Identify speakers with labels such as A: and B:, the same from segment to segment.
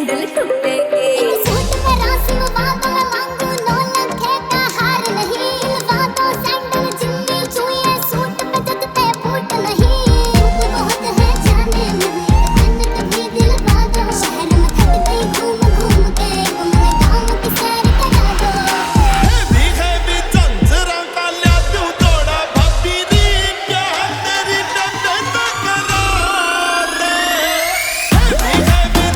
A: Sandal टूटेंगे। Suit में रासी वादा मांगू 9 लाख का हार नहीं, वादा सैंडल जिम्मी चुए सूट पे जगते फूट नहीं। बहुत है जाने में तन कभी दिल बादो, शहर में थक गई घूम घूम के तुमने गाँव की सैर करा दो।
B: भी चंचरा का लिया तू थोड़ा भाभी दी प्यार तेरी डंडन करा दे। भी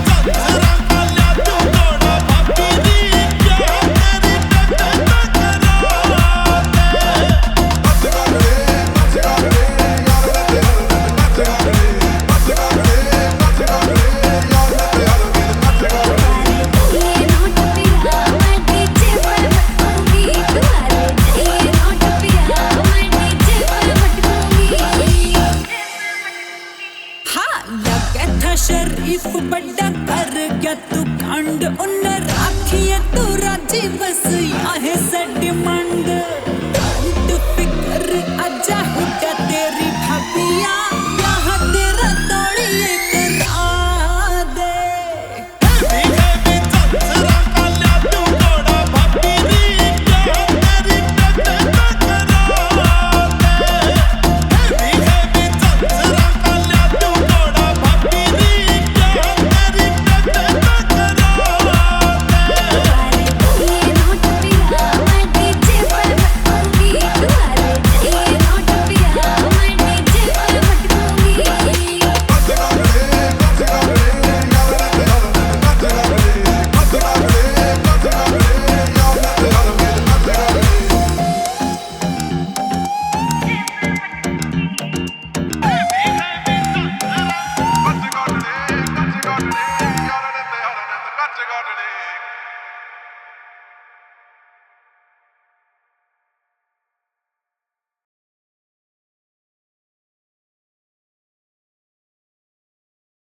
B: चंचरा का लिया तू थोड़ा भाभी दी प्यार तेरी डंडन करा दे। ये नोट पिया मैं डीजे पर मटकूंगी, तुम्हारे ये नोट पिया मैं डीजे पर मटकूंगी।
C: हाँ लगे था शरीफ बड़ा कर गया तू कांड उन राखी है तू राजी बस यहाँ